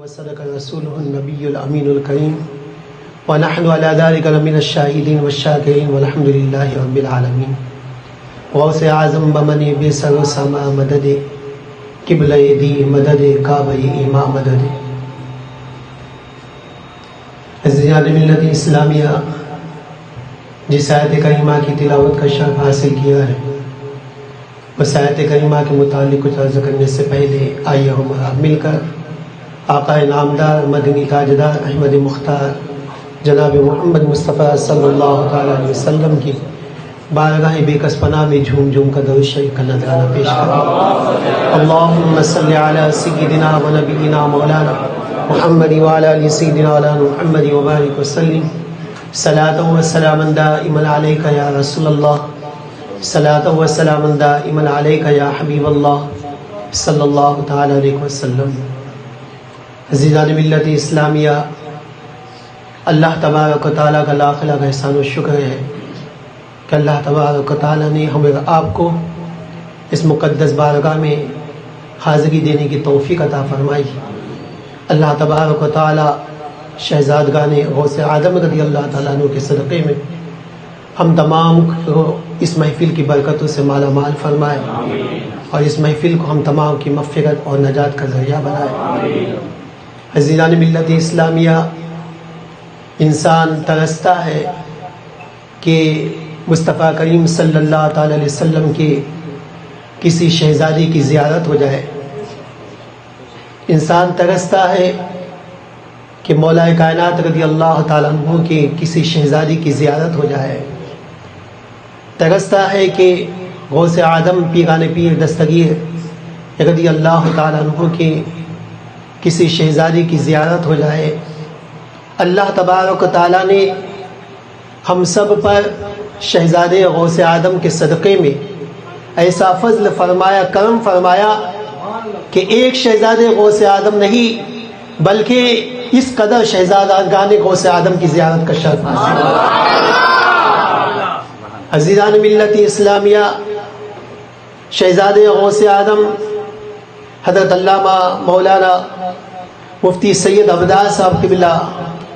وصدق رسوله النبي الأمين الكريم ونحن على ذلك لمن الشاهدين والشاكرين والحمد لله رب العالمين. غوث اعظم بمنی بے سر و سما مدد قبلہ دی مدد کعبہ ایما مدد. عزیزان ملت اسلامیہ، جس آیت کریمہ کی تلاوت کا شرف حاصل کیا ہے، اس آیت کریمہ کے متعلق کچھ عرض کرنے سے پہلے آئیے ہم مل کر آقا نامدار مدنی تاجدار احمد مختار جناب محمد مصطفیٰ صلی اللہ تعالیٰ علیہ وسلم کی بارگاہ بے کس پناہ میں جھوم جھوم کا درود شریف کا نذرانہ پیش کریں. اللہم صلی علی سیدنا و نبینا مولانا محمد وعلی آل سیدنا مولانا محمد وبارک وسلم. صلاۃ و سلام دائما علیک یا رسول اللہ، صلاۃ و سلام دائما علیک یا حبیب اللہ صلی اللہ تعالی علیہ وسلم. عزیزان ملت اسلامیہ، اللہ تبارک و تعالیٰ کا لاکھ لاکھ احسان و شکر ہے کہ اللہ تبارک و تعالیٰ نے ہمیں آپ کو اس مقدس بارگاہ میں حاضری دینے کی توفیق عطا فرمائی. اللہ تبارک و تعالیٰ شہزادگان غوث اعظم رضی اللہ تعالیٰ عنہ کے صدقے میں ہم تمام کو اس محفل کی برکتوں سے مالا مال فرمائے اور اس محفل کو ہم تمام کی مغفرت اور نجات کا ذریعہ بنائے. عزیزان ملت اسلامیہ، انسان ترستا ہے کہ مصطفیٰ کریم صلی اللہ تعالی علیہ وسلم کے کسی شہزادی کی زیارت ہو جائے. انسان ترستا ہے کہ مولا کائنات رضی اللہ تعالیٰ عنہ کے کسی شہزادی کی زیارت ہو جائے. ترستا ہے کہ غوث اعظم پیران پیر دستگیر رضی اللہ تعالیٰ عنہ کے کسی شہزادی کی زیارت ہو جائے. اللہ تبارک و تعالیٰ نے ہم سب پر شہزادے غوث اعظم کے صدقے میں ایسا فضل فرمایا، کرم فرمایا کہ ایک شہزادے غوث اعظم نہیں بلکہ اس قدر شہزادگان غوث اعظم کی زیارت کا شرف حاصل. عزیزان ملت اسلامیہ، شہزادے غوث اعظم حضرت علامہ مولانا مفتی سید عبداللہ صاحب قبلہ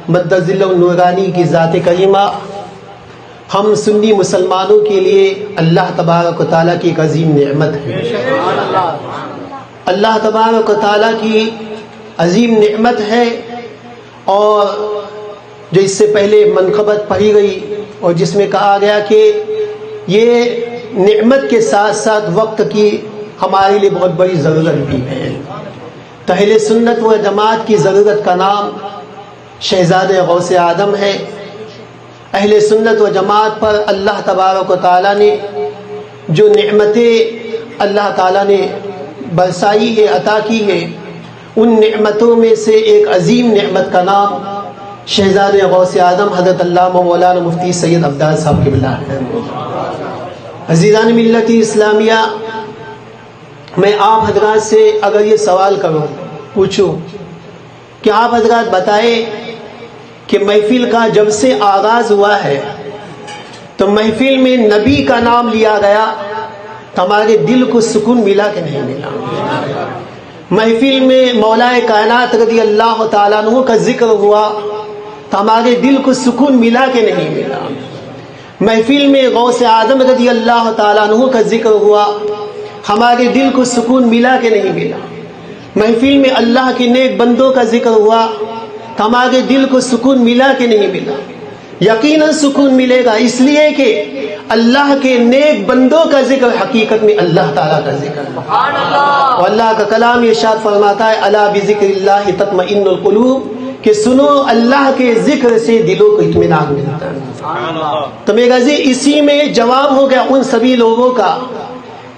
مدد ذلہ النورانی کی ذات کریمہ ہم سنی مسلمانوں کے لیے اللہ تبارک و تعالیٰ کی ایک عظیم نعمت ہے. اللہ تبارک و تعالیٰ کی عظیم نعمت ہے، اور جو اس سے پہلے منقبت پڑھی گئی اور جس میں کہا گیا کہ یہ نعمت کے ساتھ ساتھ وقت کی ہمارے لیے بہت بڑی ضرورت بھی ہے. تو اہل سنت و جماعت کی ضرورت کا نام شہزادے غوث اعظم ہے. اہل سنت و جماعت پر اللہ تبارک و تعالیٰ نے جو نعمتیں اللہ تعالیٰ نے برسائی ہے، عطا کی ہے، ان نعمتوں میں سے ایک عظیم نعمت کا نام شہزادے غوث اعظم حضرت علامہ مولانا مفتی سید عبداللہ صاحب قبلہ ہے. عزیزان ملت اسلامیہ، میں آپ حضرات سے اگر یہ سوال کروں، پوچھوں کہ آپ حضرات بتائیں کہ محفل کا جب سے آغاز ہوا ہے تو محفل میں نبی کا نام لیا گیا تو ہمارے دل کو سکون ملا کہ نہیں ملا؟ محفل میں مولا کائنات رضی اللہ تعالیٰ عنہ کا ذکر ہوا تو ہمارے دل کو سکون ملا کہ نہیں ملا؟ محفل میں غوث اعظم رضی اللہ تعالیٰ عنہ کا ذکر ہوا، ہمارے دل کو سکون ملا کہ نہیں ملا؟ محفل میں اللہ کے نیک بندوں کا ذکر ہوا تو ہمارے دل کو سکون ملا کہ نہیں ملا؟ یقیناً سکون ملے گا، اس لیے کہ اللہ کے نیک بندوں کا ذکر حقیقت میں اللہ تعالیٰ کا ذکر ہے. اور اللہ کا کلام ارشاد فرماتا ہے الا بذکر اللہ تطمئن القلوب، کہ سنو اللہ کے ذکر سے دلوں کو اطمینان ملتا ہے. تو میرا جی اسی میں جواب ہو گیا ان سبھی لوگوں کا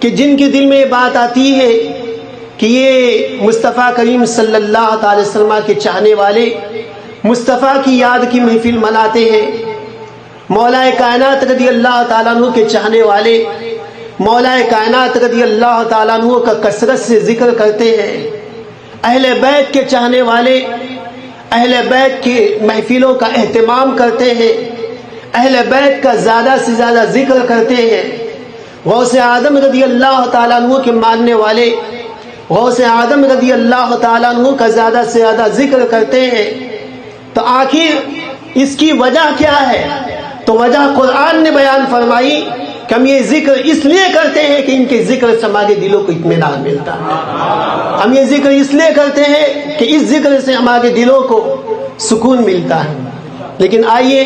کہ جن کے دل میں یہ بات آتی ہے کہ یہ مصطفیٰ کریم صلی اللہ تعالی وسلم کے چاہنے والے مصطفیٰ کی یاد کی محفل مناتے ہیں، مولا کائنات رضی اللہ تعالیٰ عنہ کے چاہنے والے مولا کائنات رضی اللہ تعالیٰ عنہ کا کثرت سے ذکر کرتے ہیں، اہل بیت کے چاہنے والے اہل بیت کے محفلوں کا اہتمام کرتے ہیں، اہل بیت کا زیادہ سے زیادہ ذکر کرتے ہیں. غوث اعظم رضی اللہ تعالیٰ عنہ کے ماننے والے غوث اعظم رضی اللہ تعالیٰ عنہ کا زیادہ سے زیادہ ذکر کرتے ہیں، تو آخر اس کی وجہ کیا ہے؟ تو وجہ قرآن نے بیان فرمائی کہ ہم یہ ذکر اس لیے کرتے ہیں کہ ان کے ذکر سے ہمارے دلوں کو اطمینان ملتا ہے، ہم یہ ذکر اس لیے کرتے ہیں کہ اس ذکر سے ہمارے دلوں کو سکون ملتا ہے۔ لیکن آئیے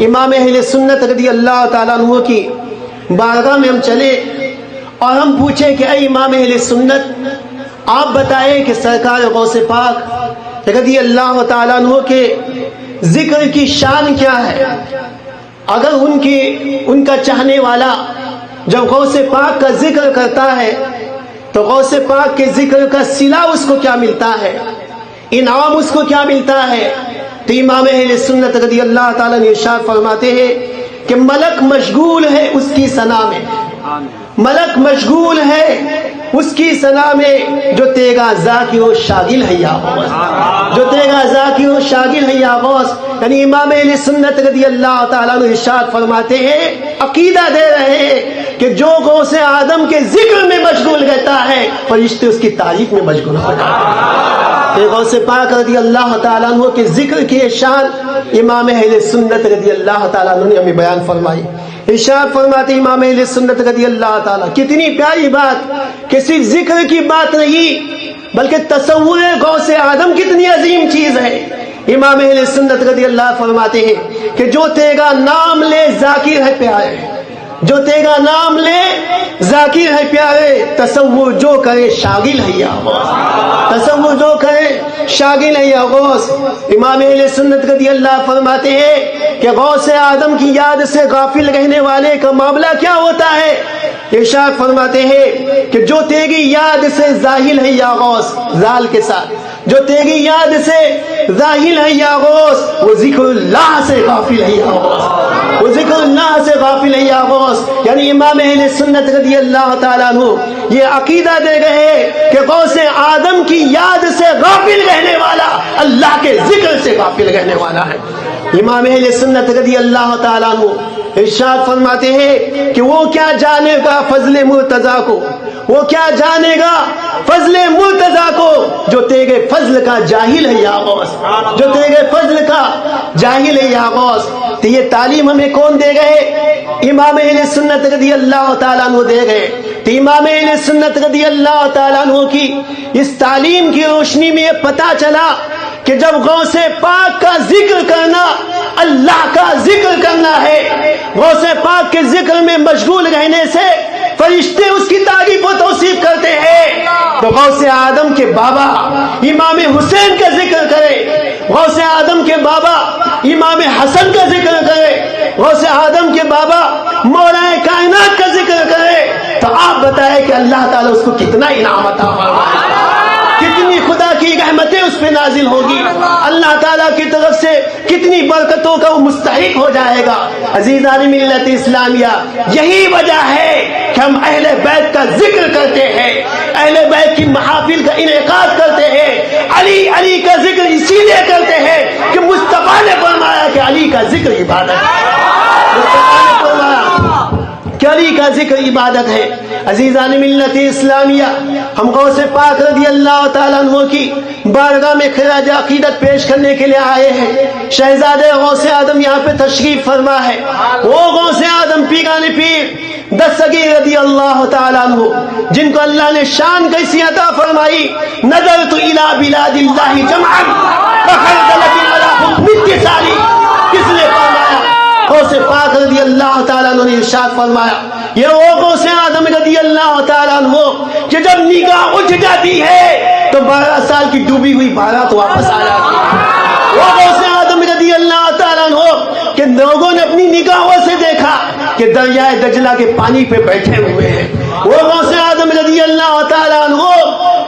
امام اہل سنت رضی اللہ تعالیٰ عنہ کی بارگاہ میں ہم چلے اور ہم پوچھیں کہ اے امام اہل سنت، آپ بتائیں کہ سرکار غوث پاک رضی اللہ تعالیٰ عنہ کے ذکر کی شان کیا ہے؟ اگر ان کا چاہنے والا جب غوث پاک کا ذکر کرتا ہے تو غوث پاک کے ذکر کا صلہ اس کو کیا ملتا ہے، انعام اس کو کیا ملتا ہے؟ تو امام اہل سنت رضی اللہ تعالیٰ نے ارشاد فرماتے ہیں کہ ملک مشغول ہے اس کی ثنا میں، ملک مشغول ہے اس کی ثنا میں، جو تیگا ذاکر و شاغل ہے یا غوث، جو تیگا ذاکر و شاغل ہے یا غوث۔ یعنی امام اہل سنت رضی اللہ تعالیٰ عنہ ارشاد فرماتے ہیں، عقیدہ دے رہے ہیں کہ جو غوث آدم کے ذکر میں مشغول رہتا ہے فرشتے اس کی تعریف میں مشغول ہو جاتے ہیں۔ غوث پاک رضی اللہ تعالیٰ عنہ کے ذکر کی شان امام اہل سنت رضی اللہ تعالیٰ عنہ نے ہمیں بیان فرمائی۔ ارشاد فرماتے امام اہل سنت رضی اللہ تعالیٰ، کتنی پیاری بات کہ صرف ذکر کی بات نہیں بلکہ تصور غوث آدم کتنی عظیم چیز ہے۔ امام اہل سنت رضی اللہ فرماتے ہیں کہ جو تیگا نام لے ذاکر ہے پیارے، جو تیگا نام لے ذاکر ہے پیارے، تصور جو کرے شاغل ہے یا غوث، تصور جو کرے شاغل ہے یا غوث۔ امام اہل سنت رضی اللہ فرماتے ہیں کہ غوث آدم کی یاد سے غافل رہنے والے کا معاملہ کیا ہوتا ہے؟ ارشاد فرماتے ہیں کہ جو تیری یاد سے ظاہر ہے یا غوث، ذال کے ساتھ، جو تیری یاد سے ظاہر ہے یا غوث، وہ ذکر اللہ سے غافل ہے یا غوث، وہ ذکر اللہ سے غافل ہے یا غوث۔ یعنی امام اہل سنت رضی اللہ تعالیٰ عنہ یہ عقیدہ دے گئے کہ غوث آدم کی یاد سے غافل رہنے والا اللہ کے ذکر سے غافل رہنے والا ہے۔ امام اہل سنت رضی اللہ تعالیٰ عنہ ارشاد فرماتے ہیں کہ وہ کیا جانے گا فضل مرتضیٰ کو، وہ کیا جانے گا فضل مرتضیٰ کو، جو تیرے فضل کا جاہل ہے یا غوث، جو تیرے فضل کا جاہل ہے یا غوث۔ تو یہ تعلیم ہمیں کون دے گئے؟ امام اہل سنت رضی اللہ تعالیٰ عنہ دے گئے۔ تو امام اہل سنت رضی اللہ تعالیٰ عنہ کی اس تعلیم کی روشنی میں یہ پتہ چلا کہ جب غوث پاک کا ذکر کرنا اللہ کا ذکر کرنا ہے، غوث پاک کے ذکر میں مشغول رہنے سے فرشتے اس کی تعریف و توصیف کرتے ہیں۔ تو غوث آدم کے بابا امام حسین کا ذکر کرے، غوث آدم کے بابا امام حسن کا ذکر کرے، غوث آدم کے بابا مولا کائنات کا ذکر کرے، تو آپ بتائیں کہ اللہ تعالیٰ اس کو کتنا انعام عطا فرمائے، کتنی خدا کی رحمتیں اس پہ نازل ہوگی، اللہ تعالیٰ کی طرف سے کتنی برکتوں کا وہ مستحق ہو جائے گا۔ عزیزان ملت اسلامیہ، یہی وجہ ہے کہ ہم اہل بیت کا ذکر کرتے ہیں، اہل بیت کی محافل کا انعقاد کرتے ہیں، علی علی کا ذکر اسی لیے کرتے ہیں کہ مصطفیٰ نے فرمایا کہ علی کا ذکر عبادت ہے، مصطفیٰ نے فرمایا کہ علی کا ذکر عبادت ہے۔ عزیزان ملت اسلامیہ، ہم غوث پاک رضی اللہ تعالیٰ عنہ کی بارگاہ میں خراج عقیدت پیش کرنے کے لیے آئے ہیں۔ شہزادے غوث آدم یہاں پہ تشریف فرما ہے، وہ غوث آدم پیران پیر دستگیر رضی اللہ تعالیٰ عنہ، جن کو اللہ نے شان کیسی عطا فرمائی، نظرت الی بلاد اللہ جمعا فخرجلت علی حکم اتصالی، کس نے فرمایا؟ غوث پاک رضی اللہ تعالیٰ عنہ نے ارشاد فرمایا، یہ وہ غوث آدم رضی اللہ تعالیٰ عنہ کہ جب نگاہ اٹھ جاتی ہے تو 12 سال کی ڈوبی ہوئی بارات واپس آ جاتی ہے۔ وہ غوث آدم رضی اللہ تعالیٰ عنہ کہ لوگوں نے اپنی نگاہوں سے دیکھا کہ دریائے دجلہ کے پانی پہ بیٹھے ہوئے ہیں۔ وہ غوث آدم رضی اللہ تعالیٰ عنہ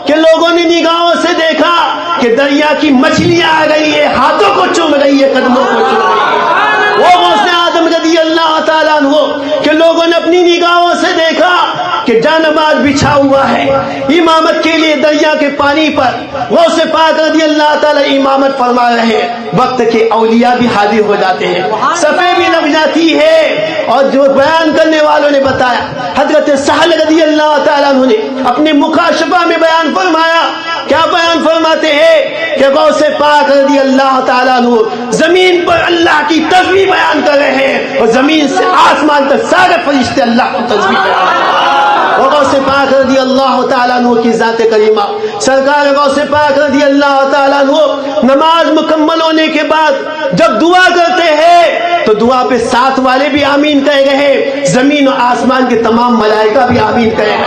کہ لوگوں نے نگاہوں سے دیکھا کہ دریا کی مچھلیاں آ گئی ہے، ہاتھوں کو چوم رہی ہے، قدموں کو چوم رہی ہے۔ وہ غوث آدم رضی اللہ تعالیٰ عنہ کہ لوگوں نے اپنی نگاہوں سے دیکھا کہ جانماز بچھا ہوا ہے امامت کے لیے دریا کے پانی پر، غوث پاک رضی اللہ تعالی امامت فرما رہے ہیں، وقت کے اولیاء بھی حاضر ہو جاتے ہیں، صفیں بھی لگ جاتی ہے۔ اور جو بیان کرنے والوں نے بتایا، حضرت سہل رضی اللہ تعالیٰ عنہ نے اپنے مکاشفہ میں بیان فرمایا، کیا بیان فرماتے ہیں کہ غوث پاک رضی اللہ تعالیٰ عنہ زمین پر اللہ کی تسبیح بیان کر رہے ہیں، اور زمین سے آسمان تک سارے فرشتے اللہ کو تسبیح بیان کر رہے ہیں۔ غوث پاک رضی اللہ تعالیٰ عنہ کی ذات کریمہ، سرکار غوث پاک رضی اللہ تعالیٰ عنہ نماز مکمل ہونے کے بعد جب دعا کرتے ہیں تو دعا پہ ساتھ والے بھی آمین کہہ رہے، زمین و آسمان کے تمام ملائکہ بھی آمین کہہ رہے،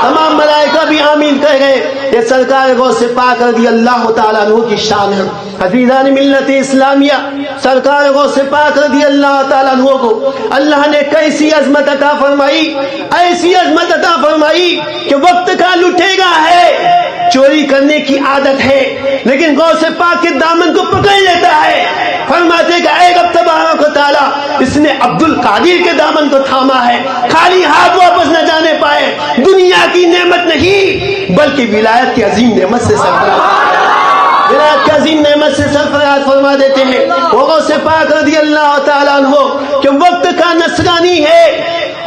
تمام ملائکہ بھی آمین کہہ رہے۔ یہ سرکار غوث پاک رضی اللہ تعالیٰ عنہ کی شان ہے۔ عزیزان ملت اسلامیہ، سرکار غوث پاک رضی اللہ تعالیٰ عنہ کو اللہ نے کیسی عظمت عطا فرمائی، ایسی عظمت عطا فرمائی کہ وقت کا لٹے گا ہے، چوری کرنے کی عادت ہے، لیکن غوث پاک کے دامن کو پکڑ لیتا ہے، فرماتے کہ اے رب تبارک و تعالیٰ، اس نے عبد القادر کے دامن کو تھاما ہے، خالی ہاتھ واپس نہ جانے پائے، دنیا کی نعمت نہیں بلکہ ولایت کی عظیم نعمت سے سرفراز، ولایت کی عظیم نعمت سے سرفراز فرما دیتے ہیں۔ وہ غوث پاک رضی اللہ تعالیٰ عنہ کہ وقت کا نصرانی ہے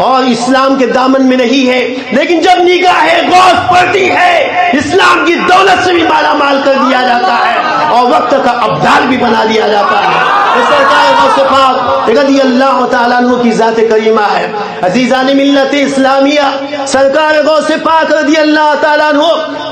اور اسلام کے دامن میں نہیں ہے، لیکن جب نگاہ غوث پڑتی ہے اسلام کی دولت سے بھی مالا مال کر دیا جاتا ہے اور وقت کا ابدال بھی بنا دیا جاتا ہے۔ سرکار غوث پاک رضی اللہ تعالیٰ عنہ کی ذات کریمہ ہے۔ عزیزان ملت اسلامیہ، سرکار غوث پاک رضی اللہ تعالیٰ عنہ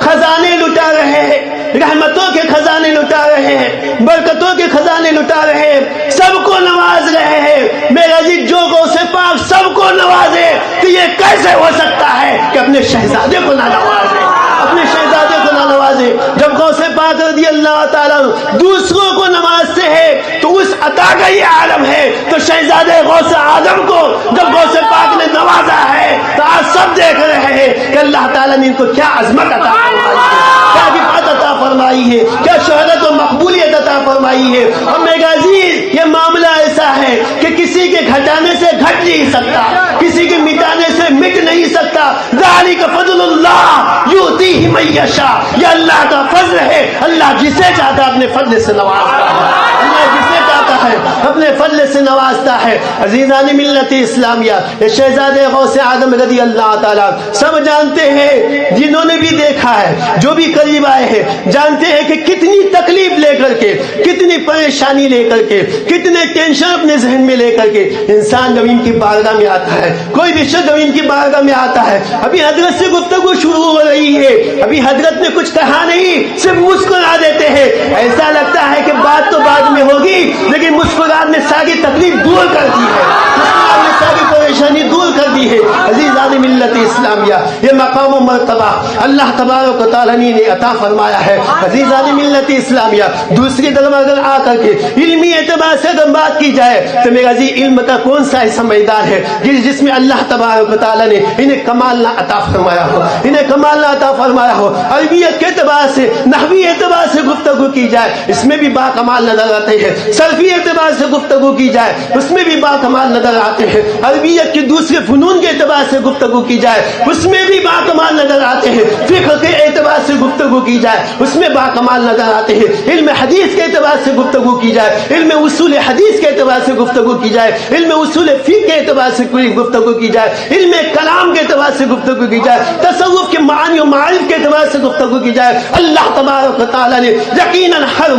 خزانے لٹا رہے ہیں، رحمتوں کے خزانے لٹا رہے ہیں، برکتوں کے خزانے لٹا رہے ہیں، سب کو نواز رہے ہیں۔ میرا جی جو غوث پاک سب کو نوازے تو یہ کیسے ہو سکتا ہے کہ اپنے شہزادے کو نہ نوازے، اپنے شہزادے کو نہ نوازے؟ جب غوث پاک رضی اللہ تعالیٰ دوسروں کو نوازتے ہیں تو اس عطا کا یہ عالم ہے، تو شہزادے غوث اعظم کو جب غوث پاک نے نوازا ہے تو آج سب دیکھ رہے ہیں کہ اللہ تعالیٰ نے ان کو کیا عظمت عطا فرمائی ہے، کیا رفعت عطا فرمائی ہے، کیا شہادت و مقبولیت عطا فرمائی ہے۔ اور میرے عزیز، یہ معاملہ ایسا ہے کہ کسی کے گھٹانے سے گھٹ نہیں سکتا، کسی کے مٹانے سے مٹ نہیں سکتا۔ ذالک فضل اللہ یؤتیہ من یشاء، یہ اللہ کا فضل ہے، اللہ جسے چاہتا ہے اپنے فضل سے نوازتا ہے، اللہ جسے چاہتا ہے اپنے فضل سے نوازتا ہے۔ عزیزان ملت اسلامیہ، یہ شہزادے غوث اعظم رضی اللہ تعالیٰ سب جانتے ہیں، جنہوں نے بھی دیکھا ہے، جو بھی قریب آئے ہیں، جانتے ہیں کہ کتنی تکلیف لے کر کے، کتنی پریشانی لے کر کے، کتنے ٹینشن اپنے ذہن میں لے کر کے انسان جب ان کی بارگاہ میں آتا ہے، کوئی بھی شخص جب ان کی بارگاہ میں آتا ہے، ابھی حضرت سے گفتگو شروع ہو رہی ہے، ابھی حضرت نے کچھ کہا نہیں، صرف مسکرا دیتے ہیں، ایسا لگتا ہے کہ بات تو بعد میں ہوگی، لیکن مسکراہٹ نے ساری تکلیف دور کر دی ہے، مسکراہٹ نے ساری پریشانی دور کر دی ہے۔ عزیزان ملت اسلامیہ، یہ مقام و مرتبہ اللہ تبارک و تعالیٰ نے عطا فرمایا ہے۔ عزیزان ملت اسلامیہ، دوسری طرف اگر آ کر کے علمی اعتبار سے اگر بات کی جائے تو میرا جی علم کا کون سا ایسا میدان ہے جس میں اللہ تبارک و تعالیٰ نے انہیں کمال نہ عطا فرمایا ہو، انہیں کمال نہ عطا فرمایا ہو۔ عربیت کے اعتبار سے، نحوی اعتبار سے گفتگو کی جائے اس میں بھی با کمال نظر آتے ہیں، صرفی اعتبار سے گفتگو کی جائے اس میں بھی با کمال نظر آتے ہیں، عربیت کے دوسرے فنون کے اعتبار سے گفتگو کی جائے اس میں بھی با کمال نظر آتے ہیں، فقہ کے اعتبار سے گفتگو کی جائے اس میں با کمال نظر آتے ہیں، علم حدیث کے اعتبار سے گفتگو کی جائے، علم اصول حدیث کے اعتبار سے گفتگو کی جائے، علم اصول فقہ کے اعتبار سے کوئی گفتگو کی جائے، علم کلام کے اعتبار سے گفتگو کی جائے، تصوف کے معانی و معارف کے اعتبار سے گفتگو کی جائے، اللہ تبارک و تعالیٰ نے یقیناً ہر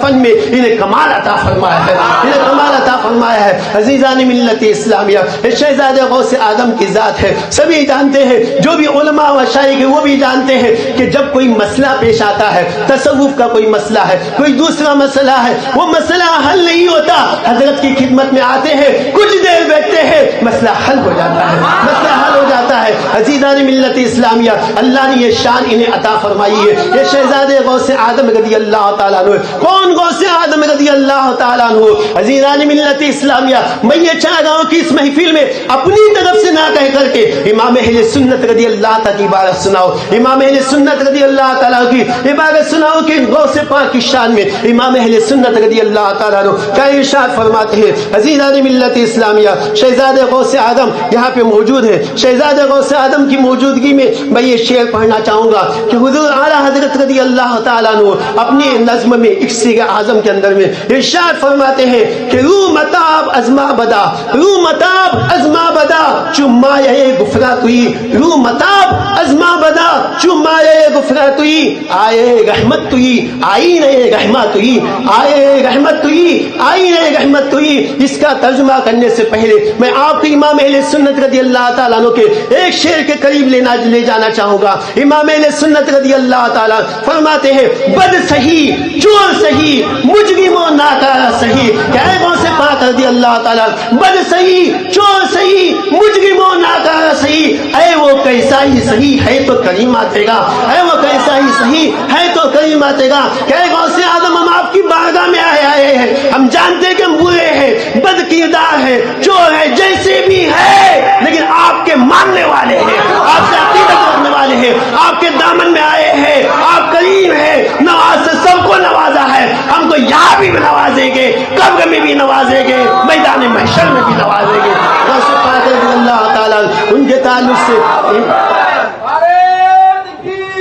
فن میں انہیں کمال عطا فرمایا ہے، انہیں کمال عطا فرمایا ہے۔ عزیزان ملت اسلامیہ، شہزادے غوث اعظم کی ذات ہے، سبھی جانتے ہیں، جو بھی علماء و مشائخ ہیں وہ بھی جانتے ہیں کہ جب کوئی مسئلہ پیش آتا ہے، تصوف کا کوئی مسئلہ ہے، کوئی دوسرا مسئلہ ہے، وہ مسئلہ حل نہیں ہوتا، حضرت کی خدمت میں آتے ہیں، کچھ دیر بیٹھتے ہیں، مسئلہ حل ہو جاتا ہے، مسئلہ حل ہو جاتا ہے۔ عزیزان ملت اسلامیہ، اللہ نے یہ شان انہیں عطا فرمائی ہے۔ یہ شہزادے غوث اعظم رضی اللہ تعالیٰ عنہ، کون غوث اعظم رضی اللہ تعالیٰ عنہ؟ عزیزان ملت اسلامیہ، میں یہ چاہ رہا ہوں کہ اس محفل میں اپنی طرف سے نہ کہہ کر کے امام اہل سنت رضی اللہ تعالیٰ کی عبارت سناؤ، امام اہل سنت رضی اللہ تعالیٰ کی عبارت سناؤ کہ غوث پاک کی شان میں امام اہل سنت رضی اللہ تعالیٰ عنہ کا ارشاد فرماتے ہیں۔ عزیزان ملت اسلامیہ، شہزادے غوث اعظم یہاں پہ موجود ہے، شہزادے غوث غوث آدم کی موجودگی میں میں یہ شعر پڑھنا چاہوں گا کہ حضور اعلیٰ حضرت رضی اللہ تعالیٰ عنہ اپنی نظم میں اکسیر اعظم کے اندر میں ارشاد فرماتے ہیں کہ رو متاب ازما بدا، رو متاب ازما بدا چمائے گفرا توئی، رو متاب ازما بدا چمائے گفرا توئی، آئے رحمت توئی آئین رحمت توئی، آئے رحمت توئی آئین رحمت توئی۔ اس کا ترجمہ کرنے سے پہلے میں آپ کو امام اہل سنت رضی اللہ تعالیٰ عنہ کے ایک شعر کے قریب لے جانا چاہوں گا۔ امام اہل سنت رضی اللہ تعالیٰ فرماتے ہیں بد سہی چور سہی مجرم و ناکارہ سہی، کہ اے غوث پاک رضی اللہ تعالیٰ بد سہی چور سہی مجرم و ناکارہ سہی، اے وہ کیسا ہی سہی ہے تو کریم آتے گا، اے وہ کیسا ہی سہی ہے تو کریم آتے گا، کہ اے غوث آدم ہم آپ کی بارگاہ میں آئے ہیں، ہم جانتے ہیں کہ ہم برے ہیں، بد کردار ہے، چور ہے، جیسے بھی ہے، لیکن آپ کے ماننے والے ہیں، آپ سے عقیدت رکھنے والے ہیں، آپ کے دامن میں آئے ہیں، آپ کریم ہیں، نواز سے سب کو نوازا ہے، ہم کو یہاں بھی نوازیں گے، قبر میں بھی نوازیں گے، میدان محشر میں بھی نوازیں گے۔ غوث پاک رضی اللہ تعالیٰ ان کے تعلق سے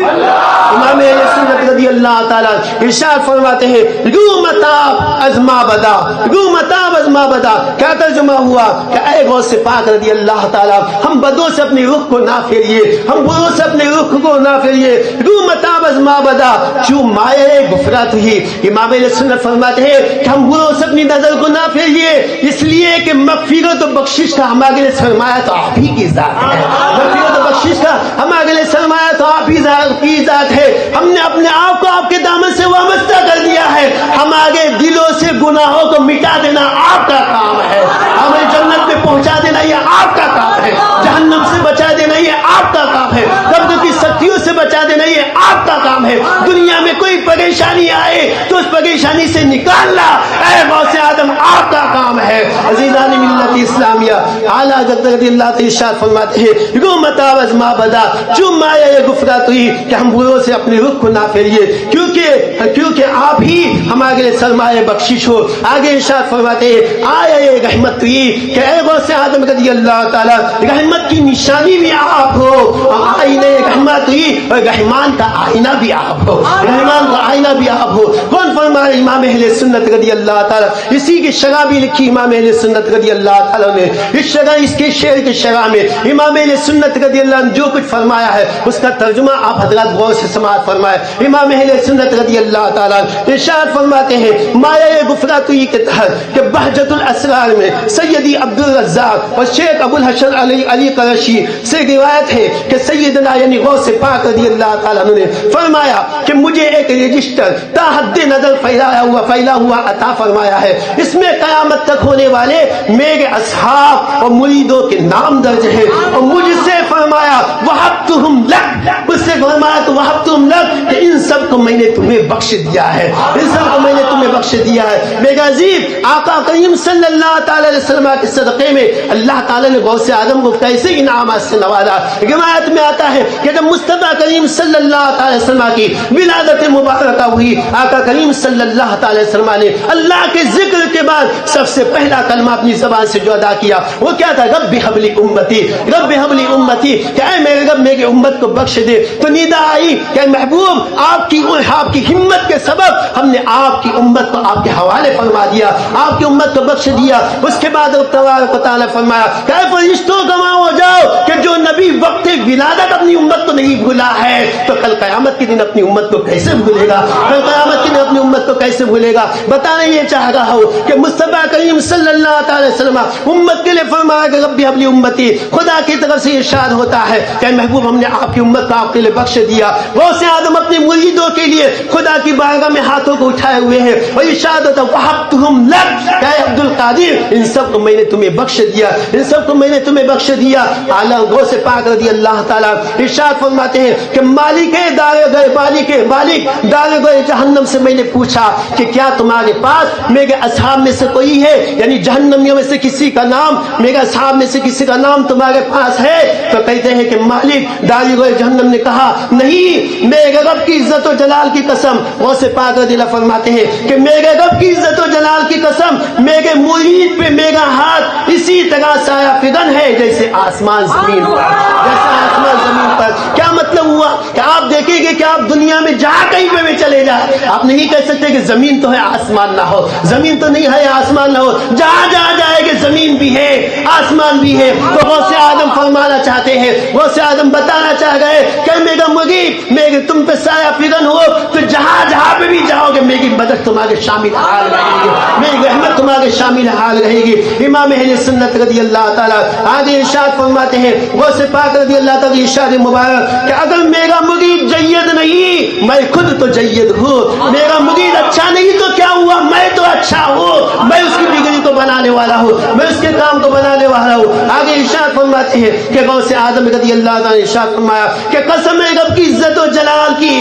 امام اہل سنت رضی اللہ تعالیٰ ارشاد فرماتے ہیں رو متاب ازما بدا، رو متاب ازما بدا، کیا ترجمہ ہوا کہ اے غوث پاک رضی اللہ تعالیٰ ہم بدوں سے اپنے رخ کو نہ پھیریے، ہم بروں سے اپنے رخ کو نہ پھیریے، رو متاب ازما بدا چو مائے گفرات ہی۔ امام اہل سنت فرماتے ہیں کہ ہم بروں سے اپنی نظر کو نہ پھیریے، اس لیے کہ مغفرت و بخشش کا ہمارے لیے سرمایہ تو آپ ہی کی ذات ہے، مغفرت و بخشش کا ہمارے لیے سرمایہ تو آپ ہی کی ذات ہے۔ ہم نے اپنے آپ کو آپ کے دامن سے وابستہ کر دیا ہے، ہمارے دلوں سے گناہوں کو مٹا دینا آپ کا کام ہے، ہمیں جنت میں پہنچا دینا یہ آپ کا کام ہے، جہنم سے بچا دینا یہ آپ کا کام ہے، قبر کی سختیوں سے بچا دینا یہ آپ کا کام ہے۔ دنیا میں کوئی پریشانی آئے تو اس پریشانی سے نکالنا اے غوث آدم آپ کا کام ہے۔ عزیزان ملت اسلامیہ اعلیٰ حضرت رضی اللہ تعالیٰ ارشاد فرماتے ہیں رو متاب ازما بدا چم آیا گفرات ہوئی، کہ ہم بروں سے اپنے رخ کو نہ پھیریے کیونکہ آپ ہی ہمارے لیے سرمایہ بخشش ہو۔ آگے ارشاد فرماتے ہیں آئے رحمت ہوئی، کہ اے غوث آدم رضی اللہ تعالیٰ رحمت کی نشانی بھی آپ ہو، آئینہ رحمت ہوئی اور رحمان کا آئینہ بھی آپ ہو، رحمان کا آئینہ بھی آپ ہو۔ کون فرمایا؟ امام اہل سنت رضی اللہ تعالیٰ، اسی کی شرح بھی لکھی امام اہل سنت رضی اللہ تعالیٰ نے، اس کے شعر کے شرح میں امام اہل سنت رضی اللہ نے جو کچھ فرمایا ہے اس کا ترجمہ آپ حضرات غور سے سماعت فرمائے۔ امام اہل سنت رضی اللہ تعالیٰ ارشاد فرماتے ہیں مایہ گفراتوئی کے تحت کہ بہجت الاسرار میں سیدی عبدالرزاق اور شیخ ابو الحسن علی قرشی سے روایت ہے کہ سیدنا یعنی غوث پاک رضی اللہ تعالیٰ نے فرمایا کہ مجھے ایک رجسٹر تا حد نظر پھیلا ہوا عطا فرمایا ہے، اس میں قیامت تک ہونے والے میرے اصحاب اور مریدوں کے نام درج ہیں، اور مجھ سے فرمایا وہبتہم لک، اس سے فرمایا تو وہبتہم لک کہ ان سب کو میں نے تمہیں بخش دیا ہے، ان سب کو میں نے تمہیں بخش دیا ہے۔ میرے عزیز آقا کریم صلی اللہ تعالی علیہ وسلم کے صدقے میں اللہ تعالی نے غوث اعظم کو کیسے انعامات سے نوازا۔ روایت میں آتا ہے کہ جب مصطفیٰ کریم صلی اللہ تعالی وسلم کی ولادت مبارکہ ہوئی، آقا کریم صلی اللہ تعالی وسلم نے اللہ کے ذکر کے بعد سب سے پہلا کلمہ اپنی زبان سے جو ادا کیا وہ کیا تھا؟ رب حب لی امتی، رب حب لی امتی، کہ اے میرے رب میری امت کو بخش دے۔ تو ندا آئی کہ محبوب آپ کی ہمت کے سبب ہم نے آپ کی امت کو آپ کے حوالے فرما دیا، آپ کی امت کو بخش دیا۔ اس کے بعد تبارک و تعالیٰ فرمایا کہ اے فرشتوں گواہ ہو جاؤ کہ جو نبی وقت ولادت اپنی امت کو نہیں بھولا ہے تو کل قیامت کے دن اپنی امت کو کیسے بھولے گا؟ کل قیامت کے دن اپنی امت کو کیسے بھولے گا؟ بتانا یہ چاہ رہا ہوں کہ مصطفیٰ کریم صلی اللہ تعالی وسلم امت کے لیے فرمایا کہ رب حب لی امتی، خدا کی طرف سے ارشاد ہوتا ہے کہ محبوب ہم نے آپ کی امت کو آپ کے لیے بخش دیا۔ غوث آدم اپنے مریدوں کے لیے خدا کی بارگاہ میں ہاتھوں کو اٹھائے ہوئے ہیں اور ارشاد ہوتا وہبتہم لک، کہ اے عبد القادر ان سب کو میں نے تمہیں بخش دیا، ان سب کو میں نے تمہیں بخش دیا۔ اعلیٰ غوث پاک رضی اللہ تعالیٰ ارشاد فرماتے ہیں کہ مالک دار گئے جہنم سے میں نے پوچھا کہ کیا تمہارے پاس میرے اصحاب میں سے کوئی ہے، یعنی جہنمیوں میں سے کسی کا نام، میرے اصحاب میں سے کسی کا نام تمہارے پاس ہے؟ تو کہتے ہیں کہ مالک دار گئے جہنم نے کہا نہیں، میرے رب کی عزت و جلال کی قسم، غوث پاک رضی اللہ فرماتے ہیں کہ میرے رب کی عزت و جلال کی قسم میرے مرید پہ میرا ہاتھ اسی طرح سایہ فگن ہے جیسے آسمان زمین پر، جیسا آسمان زمین پر۔ کیا مطلب ہوا کہ آپ دیکھیں گے کہ آپ دنیا میں جہاں کہیں پہ بھی چلے جائیں، آپ نہیں کہہ سکتے کہ زمین تو ہے آسمان نہ ہو، زمین تو نہیں ہے آسمان نہ ہو، جہاں جہاں جائے گے زمین بھی ہے آسمان بھی ہے۔ تو غوث اعظم فرمانا چاہتے ہیں، غوث اعظم بتانا چاہ گئے کہ میرا مرید میرے تم پہ سایہ فگن ہو تو جہاں جہاں پہ بھی جاؤ گے میری مدد تمہارے شامل حال رہے گی، میری رحمت تمہارے شامل حال رہے گی۔ امام اہل سنت رضی اللہ تعالیٰ آگے ارشاد فرماتے ہیں، غوث پاک رضی اللہ تعالیٰ ارشاد مبارک کہ اگر میرا مرید جید نہیں میں خود تو جید ہوں، میرا مرید اچھا نہیں تو کیا ہوا، میں تو اچھا ہوں، میں اس کی بگڑی کو بنانے والا ہوں، میں اس کے کام کو بنانے والا ہوں۔ آگے ارشاد فرماتے ہیں کہ غوث اعظم رضی اللہ تعالیٰ نے ارشاد فرمایا کہ قسم ہے رب کی عزت و جلال کی،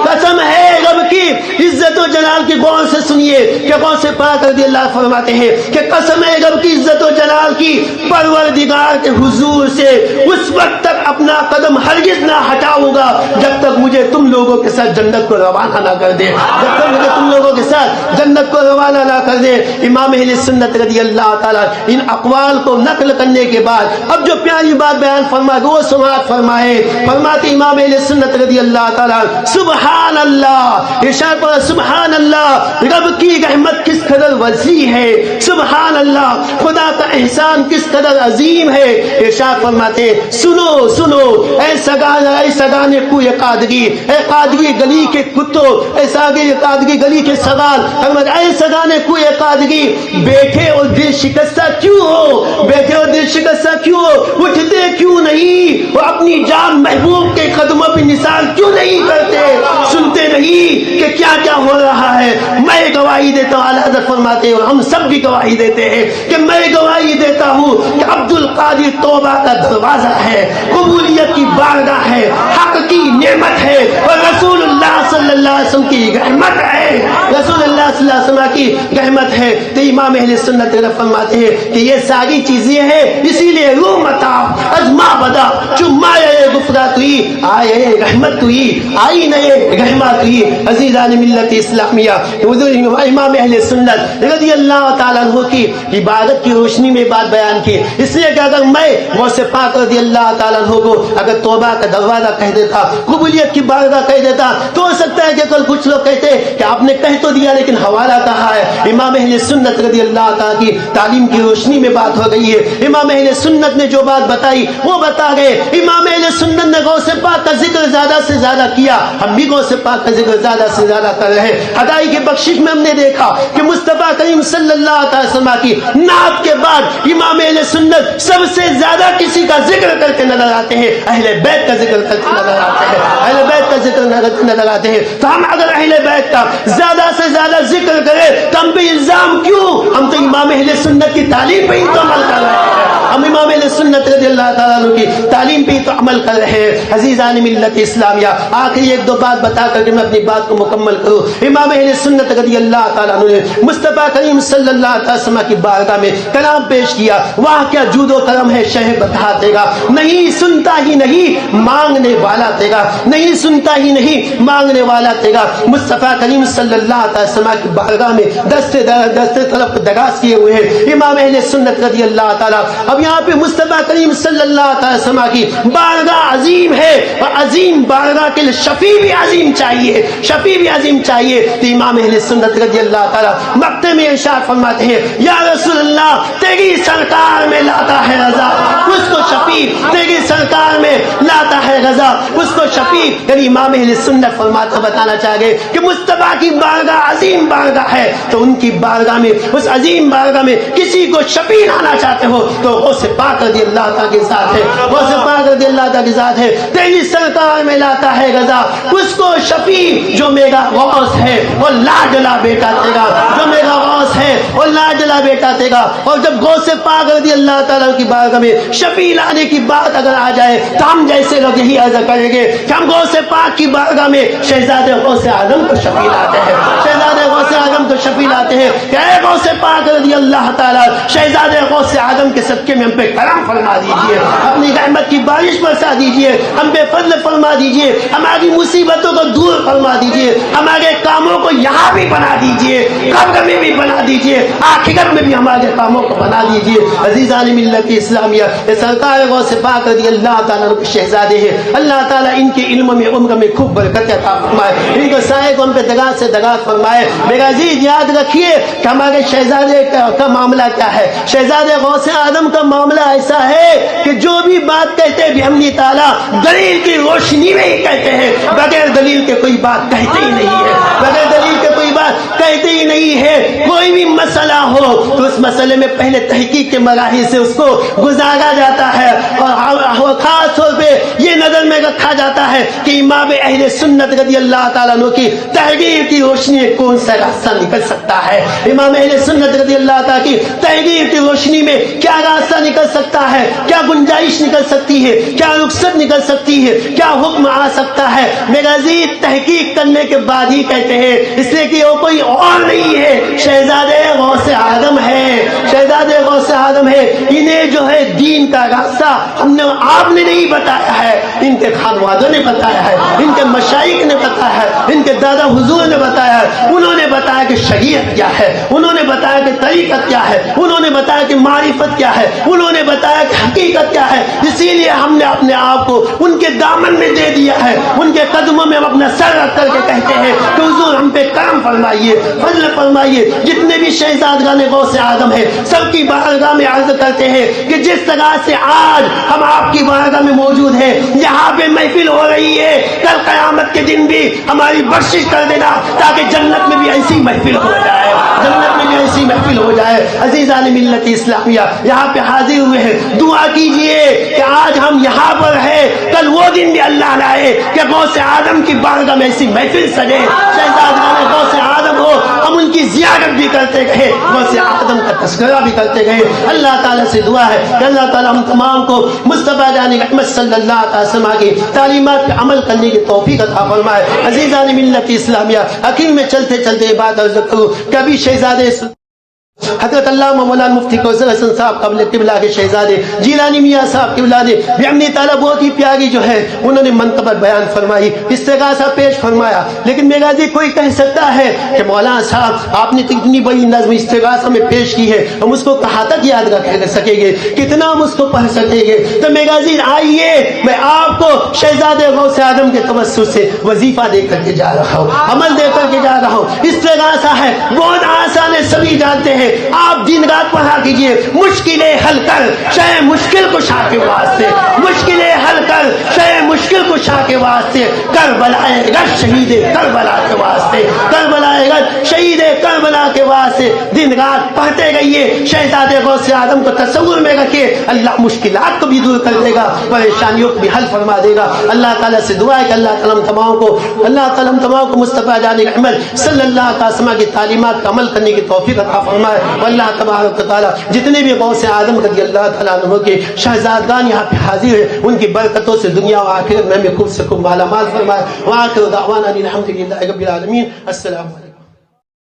قسم ہے رب کی عزت و جلال کی، غور سے سنیے کہ غوث پاک رضی اللہ فرماتے ہیں کہ قسم ہے رب کی عزت و جلال کی، پروردگار کے حضور سے اس وقت تک اپنا قدم ہرگز نہ ہٹاؤں گا جب تک مجھے تم لوگوں کے ساتھ جنت کو روانہ نہ کر دے، جب تک مجھے تم لوگوں کے ساتھ جنت کو روانہ نہ کر دے۔ امام اہل سنت رضی اللہ تعالیٰ ان اقوال کو نقل کرنے کے بعد اب جو پیاری بات بیان فرما وہ سماعت فرمائے، فرماتے امام اہل سنت رضی اللہ تعالیٰ سبحان اللہ، ارشاد پر سبحان اللہ، رب کی رحمت کس قدر وسیع ہے، سبحان اللہ، خدا کا احسان کس قدر عظیم ہے۔ ارشاد فرماتے سنو سنو اے سگان کوئے قادری، اے قادری گلی کے کتوں، اے قادری گلی کے سگان، اے سگان کوئے قادری، بیٹھے اور دل شکستہ کیوں ہو، بیٹھے اور دل شکستہ کیوں ہو، اٹھتے کیوں نہیں، وہ اپنی جان محبوب کے قدموں پہ نثار کیوں نہیں کرتے، سنتے نہیں کہ کیا کیا ہو رہا ہے۔ میں گواہی دیتا ہوں، اعلیٰ حضرت فرماتے ہیں اور ہم سب بھی گواہی دیتے ہیں کہ میں گواہی دیتا ہوں کہ عبد القادر توبہ کا دروازہ ہے، قبولیت کی بارگاہ ہے، حق کی نعمت ہے اور رسول اللہ صلی اللہ علیہ وسلم کی رحمت ہے، رسول اللہ صلی اللہ علیہ وسلم کی رحمت ہے۔ تو امام اہل سنت فرماتے ہیں کہ یہ ساری چیزیں ہیں، اسی لیے رو متا ازما بدا چمائے گفتہ توئی آئے رحمت توئی آئی نئے رحمت توئی۔ عزیزان ملت اسلامیہ، امام اہل سنت رضی اللہ تعالیٰ عنہ کی عبادت کی روشنی میں بات بیان کی، اس لیے کہ اگر میں غوث پاک رضی اللہ تعالیٰ عنہ کو اگر توبہ کا دروازہ کہہ دیتا، قبولیت کی بارگاہ کہہ دیتا تو ہو سکتا ہے کہ کل کچھ لوگ کہتے کہ آپ نے کہہ تو دیا لیکن حوالہ کہا ہے۔ امام اہل سنت رضی اللہ تعالیٰ کی تعلیم کی روشنی میں بات ہو گئی ہے، امام اہل سنت نے جو بات بتائی وہ بتا گئے۔ امام اہل سنت نے غوث پاک کا ذکر زیادہ سے زیادہ کیا، ہم بھی غوث پاک کا ذکر زیادہ سے زیادہ کر رہے ہیں۔ ہدائی کی بخشش میں ہم نے دیکھا کہ مصطفیٰ کریم صلی اللہ علیہ وسلم کی نعت کے بعد امام اہل سنت سب سے زیادہ کسی کا ذکر کر کے نظر آتے ہیں، اہل بیت کا ذکر کر کے نظر آتے ہیں، اہل بیت کا ذکر نظر آتے ہیں۔ تو ہم اگر اہل بیت کا زیادہ سے زیادہ ذکر کریں تو ہم پہ الزام کیوں؟ ہم تو امام اہل سنت کی تعلیم پہ ہی تو عمل کر رہے ہیں، ہم امام اہل سنت رضی اللہ تعالیٰ عنہ کی تعلیم پہ ہی تو عمل کر رہے ہیں۔ عزیزان ملت اسلامیہ، آخری ایک دو بات بتا کر کے میں اپنی بات کو مکمل کروں۔ امام اہل سنت رضی اللہ تعالیٰ عنہ نے مصطفیٰ کریم صلی اللہ علیہ وسلم کی بارگاہ میں کلام پیش کیا، وہاں کیا جود و کرم ہے شہ بتا دے گا، نہیں سنتا ہی نہیں مانگنے والا دے گا، نہیں سنتا ہی نہیں مانگنے والا دے گا۔ مصطفیٰ کریم صلی اللہ علیہ وسلم کی بارگاہ میں دستے طرف دراز کیے ہوئے ہیں امام اہل سنت رضی اللہ تعالیٰ۔ اب یہاں پہ مصطفیٰ کریم صلی اللہ علیہ وسلم کی بارگاہ عظیم ہے اور عظیم بارگاہ کے لیے شفیع بھی عظیم چاہیے، شفیع بھی عظیم چاہیے۔ تو امام اہل سنت رضی اللہ تعالیٰ مقطع میں ارشاد فرماتے ہیں یا رسول اللہ تیری سرکار میں لاتا ہے رضا اس کو شفیع، تیری سرکار میں لاتا ہے رضا اس کو شفیع۔ یعنی امام اہل سنت فرماتا بتانا چاہ گئے کہ مصطفیٰ کی بارگاہ عظیم بارگاہ ہے، تو ان کی بارگاہ میں اس عظیم بارگاہ میں کسی کو شفیع لانا چاہتے ہو تو غوث پاک رضی اللہ تعالیٰ کے ساتھ ہے، غوث پاک رضی اللہ تعالیٰ کے ساتھ ہے۔ تیری سرکار میں لاتا ہے رضا اس کو شفیع جو میرا غوث ہے اور لاڈلا بیٹا تیرا، جو میرا غوث ہے اور لاڈلا بیٹا تیرا۔ اور جب غوث پاک رضی اللہ تعالیٰ کی بارگاہ میں شفیع لانے کی بات اگر آ جائے تو ہم جیسے لوگ یہی عرض کریں گے کہ ہم غوث پاک کی بارگاہ میں شہزادے غوث اعظم کو شفیع لاتے ہیں، شہزادے غوث اعظم کو شفیع لاتے ہیں کہ اے غوث پاک رضی اللہ تعالیٰ، شہزادے غوث غوث اعظم کے صدقے میں ہم پہ کرم فرما دیجیے، اپنی رحمت کی بارش برسا دیجیے، ہم پہ فضل فرما دیجیے، ہماری مصیبتوں کو دور فرما دیجیے، ہمارے کاموں کو یہاں بھی بنا دیجیے، قبر میں بھی بنا دیجیے، آخرت میں بھی ہمارے کاموں کو بنا دیجیے۔ عزیزان ملت اسلامیہ، یہ سرکار غوث پاک رضی اللہ تعالیٰ عنہ شہزادے ہیں، اللہ تعالیٰ ان کے علم میں عمر میں خوب برکت عطا فرمائے، ان کو سائے کو ہم پہ دراز سے دراز فرمائے۔ میرا عزیز یاد رکھیے کہ ہمارے شہزادے کا معاملہ کیا ہے، شہزادے غوث اعظم کا معاملہ ایسا ہے کہ جو بھی بات کہتے ہیں بھی تعالیٰ دلیل کی روشنی میں ہی کہتے ہیں، بغیر دلیل کے کوئی بات کہتے ہی نہیں ہے، بغیر دلیل کے کوئی بات کہتے ہی نہیں ہے۔ کوئی بھی مسئلہ ہو تو اس مسئلے میں پہلے تحقیق کے مراحل سے اس کو گزارا جاتا ہے، اور خاص طور پہ یہ نظر میں رکھا جاتا ہے کہ امام اہل سنت رضی اللہ تعالیٰ عنہ کی تحریر کی روشنی میں کون سا راستہ نکل سکتا ہے، امام اہل سنت رضی اللہ تعالیٰ کی تحریر کی روشنی میں کیا راستہ نکل سکتا ہے، کیا گنجائش نکل سکتی ہے، کیا رخصت نکل سکتی ہے، کیا حکم آ سکتا ہے۔ میرا عزیز تحقیق کرنے کے بعد ہی کہتے ہیں، اس لیے کہ وہ کوئی اور نہیں ہے، شہزادے غوث اعظم ہے، شہزادے غوث اعظم ہے۔ انہیں جو ہے دین کا راستہ آپ نے نہیں بتایا ہے، ان کے خانوادوں نے بتایا ہے، ان کے مشائخ نے بتایا ہے، ان کے دادا حضور نے بتایا ہے، انہوں نے بتایا کہ شریعت کیا ہے، انہوں نے بتایا کہ طریقت کیا ہے، انہوں نے بتایا کہ معرفت کیا ہے، انہوں نے بتایا کہ حقیقت کیا ہے۔ اسی لیے ہم نے اپنے آپ کو ان کے دامن میں دے دیا ہے، ان کے قدموں میں ہم اپنا سر رکھ کر کے کہتے ہیں کہ حضور ہم پہ کرم فرمائیے، فضل فرمائیے۔ جتنے بھی شہزادگان غوث اعظم ہیں سب کی بارگاہ میں عرض کرتے ہیں کہ جس طرح سے آج ہم آپ کی بارگاہ میں موجود ہیں، یہاں پہ محفل ہو رہی ہے، کل قیامت کے دن بھی ہماری بخشش کر دینا تاکہ جنت میں بھی ایسی محفل ہو جائے، جنت میں بھی ایسی محفل ہو جائے۔ عزیزان ملت اسلامیہ یہاں پہ حاضر ہوئے ہیں، دعا کیجئے کہ آج ہم یہاں پر ہیں، کل وہ دن بھی اللہ لائے کہ غوث اعظم کی بارگاہ میں ایسی محفل سجے، شہزادگان غوث اعظم ہو، ہم ان کی زیارت بھی کرتے گئے، غوث اعظم کا تذکرہ بھی کرتے گئے۔ اللہ تعالیٰ سے دعا ہے کہ اللہ تعالیٰ ہم تمام کو مصطفیٰ جان رحمت صلی اللہ علیہ وسلم کی تعلیمات پہ عمل کرنے کی توفیق عطا فرمائے۔ عزیزان ملت اسلامیہ اخیر میں چلتے چلتے بات عرض کروں، کبھی شہزادے حضرت علامہ مولانا مفتی کوثر حسن صاحب قبل قبلہ کے شہزادے جیلانی میاں صاحب قبلہ نے بیعمنی تعالیٰ بہت ہی پیاری جو ہے انہوں نے منقبت بیان فرمائی، استغاثہ پیش فرمایا۔ لیکن میرا جی کوئی کہہ سکتا ہے کہ مولانا صاحب آپ نے اتنی بڑی نظم استغاثہ میں پیش کی ہے، ہم اس کو کہاں تک یاد رکھ سکیں گے، کتنا ہم اس کو پڑھ سکیں گے؟ تو میرا جی آئیے میں آپ کو شہزادے غوث اعظم کے توسط سے وظیفہ دے کر کے جا رہا ہوں، عمل دے کر کے جا رہا ہوں۔ استغاثہ ہے بہت آسان ہے، سبھی جانتے ہیں، آپ دن رات پڑھا کیجئے، مشکلیں حل کر شے مشکل کشا کے واسطے، مشکلیں حل کر شے مشکل کشا کے واسطے، کربلا غش شہید کربلا کے واسطے، کربلا غش شہید کربلا کے واسطے دن رات پڑھتے رہیے۔ شہزادے غوث اعظم کو تصور میں رکھے، اللہ مشکلات کو بھی دور کر دے گا، پریشانیوں کو بھی حل فرما دے گا۔ اللہ تعالیٰ سے دعا ہے کہ اللہ تعالیٰ ہم تمام کو مصطفیٰ جان رحمت صلی اللہ علیہ وسلم کی تعلیمات کا عمل کرنے کی توفیق عطا فرمائے۔ اللہ تبارک و تعالیٰ جتنے بھی غوث اعظم رضی اللہ تعالیٰ عنہ کے شہزادگان یہاں پہ حاضر ہیں، ان کی برکتوں سے دنیا و آخرت میں خوب سے خوب مالا مال فرمائے۔ وآخر دعوانا الحمد للہ رب العالمین۔ السلام علیکم۔